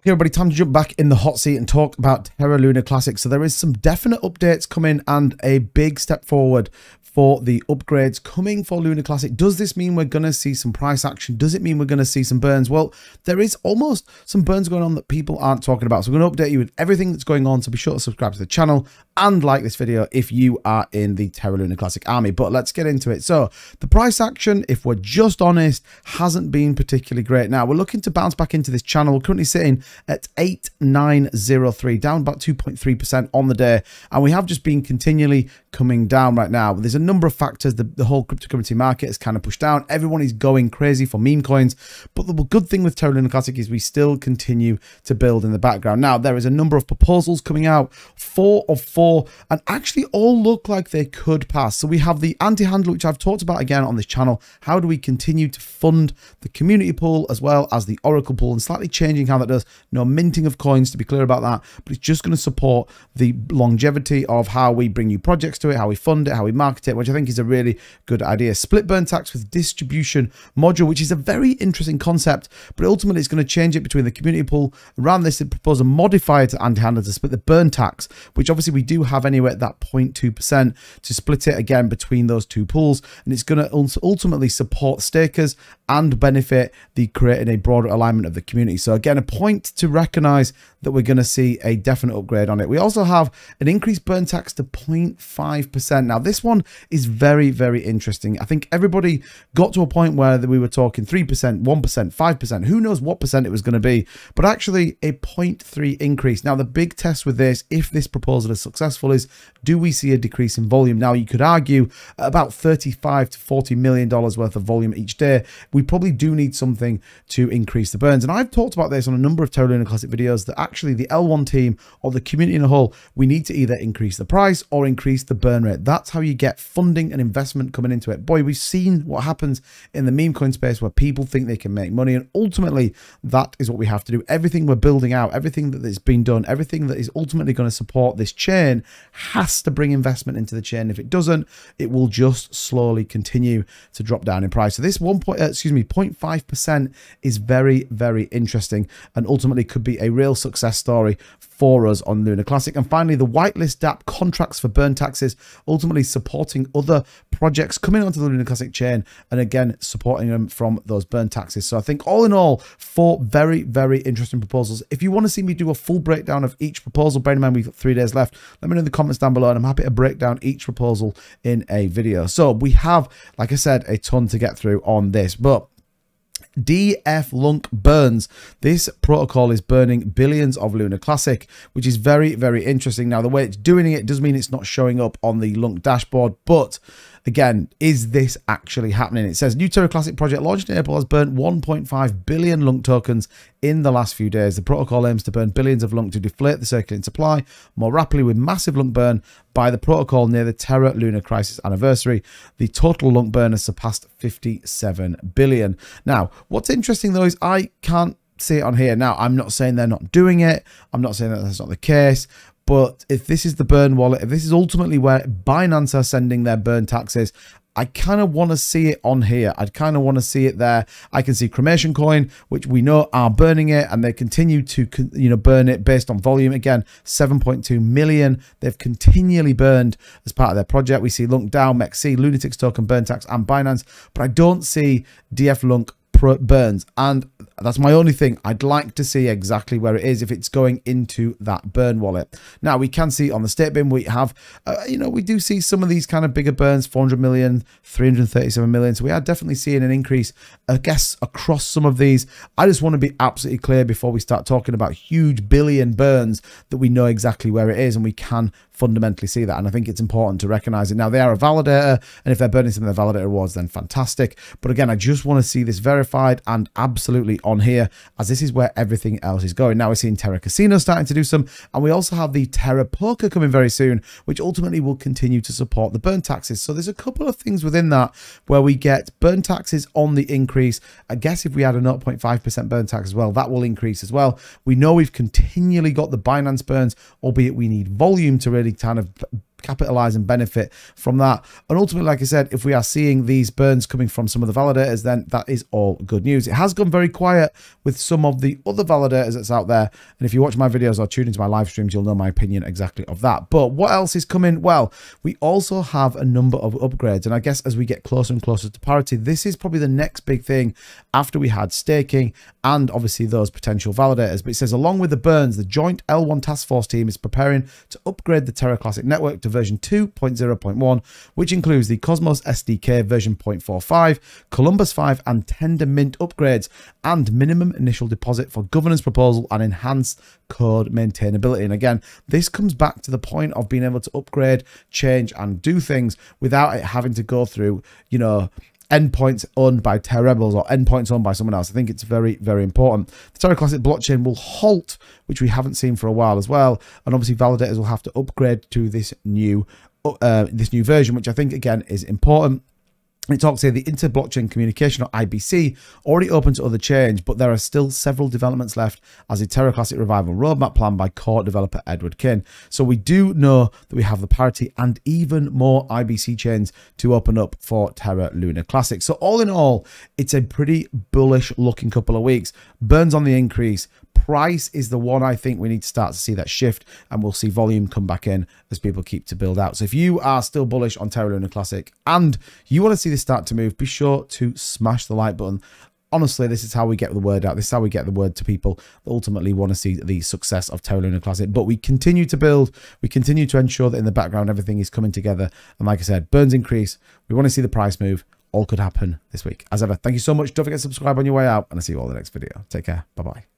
Hey everybody, time to jump back in the hot seat and talk about Terra Lunar Classic. So there is some definite updates coming and a big step forward for the upgrades coming for Lunar Classic. Does this mean we're going to see some price action? Does it mean we're going to see some burns? Well, there is almost some burns going on that people aren't talking about. So we're going to update you with everything that's going on. So be sure to subscribe to the channel and like this video if you are in the Terra Lunar Classic army. But let's get into it. So the price action, if we're just honest, hasn't been particularly great. Now we're looking to bounce back into this channel. We're currently sitting at 8903, down about 2.3% on the day, and we have just been continually coming down right now. There's a number of factors. The whole cryptocurrency market is kind of pushed down. Everyone is going crazy for meme coins, but the good thing with Terra Lunar Classic is we still continue to build in the background. Now there is a number of proposals coming out, 4 of 4, and actually all look like they could pass. So we have the anti-handle, which I've talked about again on this channel. How do we continue to fund the community pool as well as the Oracle pool, and slightly changing how that does. No minting of coins, to be clear about that, but it's just going to support the longevity of how we bring new projects to it, how we fund it, how we market it, which I think is a really good idea. Split burn tax with distribution module, which is a very interesting concept, but ultimately it's going to change it between the community pool. Around this, it proposes a modifier to anti-handle to split the burn tax, which obviously we do have anyway at that 0.2%, to split it again between those two pools, and it's going to ultimately support stakers and benefit the creating a broader alignment of the community. So again, a point to recognize that we're going to see a definite upgrade on it. We also have an increased burn tax to 0.5%. Now this one is very, very interesting. I think everybody got to a point where we were talking 3%, 1%, 5%, who knows what percent it was going to be, but actually a 0.3 increase. Now the big test with this, if this proposal is successful, is do we see a decrease in volume? Now you could argue about $35 to $40 million worth of volume each day. We probably do need something to increase the burns, and I've talked about this on a number of Terra Lunar Classic videos, that actually the L1 team or the community in a whole, we need to either increase the price or increase the burn rate. That's how you get funding and investment coming into it. Boy, we've seen what happens in the meme coin space where people think they can make money, and ultimately that is what we have to do. Everything we're building out, everything that is being done, everything that is ultimately going to support this chain has to bring investment into the chain. If it doesn't, it will just slowly continue to drop down in price. So this 0.5% is very, very interesting, and ultimately could be a real success story for us on Lunar Classic. And finally, the whitelist DApp contracts for burn taxes, ultimately supporting other projects coming onto the Lunar Classic chain, and again supporting them from those burn taxes. So I think all in all, 4 very, very interesting proposals. If you want to see me do a full breakdown of each proposal, bear in mind we've got 3 days left, let me know in the comments down below, and I'm happy to break down each proposal in a video. So we have, like I said, a ton to get through on this, but DF Lunk burns. This protocol is burning billions of Lunar Classic, which is very, very interesting. Now, the way it's doing it does mean it's not showing up on the Lunk dashboard, but again, is this actually happening? It says new Terra Classic project launched in April has burnt 1.5 billion Lunk tokens in the last few days. The protocol aims to burn billions of Lunk to deflate the circulating supply more rapidly, with massive Lunk burn by the protocol near the Terra Lunar Crisis anniversary. The total Lunk burn has surpassed 57 billion. Now, what's interesting though is I can't see it on here. Now, I'm not saying they're not doing it. I'm not saying that that's not the case. But if this is the burn wallet, if this is ultimately where Binance are sending their burn taxes, I kind of want to see it on here. I'd kind of want to see it there. I can see Cremation Coin, which we know are burning it, and they continue to, burn it based on volume. Again, 7.2 million. They've continually burned as part of their project. We see Lunk DAO, MEXC, Lunatics Token, Burn Tax, and Binance, but I don't see DF Lunk burns, and that's my only thing. I'd like to see exactly where it is if it's going into that burn wallet. Now we can see on the state bin we have we do see some of these kind of bigger burns, 400 million, 337 million, so we are definitely seeing an increase, I guess, across some of these. I just want to be absolutely clear before we start talking about huge billion burns that we know exactly where it is, and we can fundamentally see that, and I think it's important to recognize it. Now they are a validator, and if they're burning some of their validator rewards, then fantastic, but again, I just want to see this verified and absolutely on here, as this is where everything else is going. Now we're seeing Terra Casino starting to do some, and we also have the Terra Poker coming very soon, which ultimately will continue to support the burn taxes. So there's a couple of things within that where we get burn taxes on the increase. I guess if we add a 0.5% burn tax as well, that will increase as well. We know we've continually got the Binance burns, albeit we need volume to really kind of capitalize and benefit from that. And ultimately, like I said, if we are seeing these burns coming from some of the validators, then that is all good news. It has gone very quiet with some of the other validators that's out there. And if you watch my videos or tune into my live streams, you'll know my opinion exactly of that. But what else is coming? Well, we also have a number of upgrades. And I guess as we get closer and closer to parity, this is probably the next big thing after we had staking and obviously those potential validators. But it says, along with the burns, the joint L1 task force team is preparing to upgrade the Terra Classic network to version 2.0.1, which includes the Cosmos SDK version 0.45, Columbus 5 and Tender Mint upgrades, and minimum initial deposit for governance proposal and enhanced code maintainability. And again, this comes back to the point of being able to upgrade, change, and do things without it having to go through, you know, endpoints owned by Terra Rebels or endpoints owned by someone else. I think it's very, very important. The Terra Classic blockchain will halt, which we haven't seen for a while as well. And obviously validators will have to upgrade to this new version, which I think again is important. It talks here, the inter-blockchain communication, or IBC, already open to other chains, but there are still several developments left as a Terra Classic revival roadmap planned by core developer Edward Kin. So we do know that we have the parity and even more IBC chains to open up for Terra Luna Classic. So all in all, it's a pretty bullish looking couple of weeks. Burns on the increase. Price is the one I think we need to start to see that shift, and we'll see volume come back in as people keep to build out. So if you are still bullish on Terra Luna Classic and you want to see this start to move, be sure to smash the like button. Honestly, this is how we get the word out. This is how we get the word to people that ultimately want to see the success of Terra Luna Classic. But we continue to build. We continue to ensure that in the background, everything is coming together. And like I said, burns increase. We want to see the price move. All could happen this week. As ever, thank you so much. Don't forget to subscribe on your way out, and I'll see you all in the next video. Take care. Bye-bye.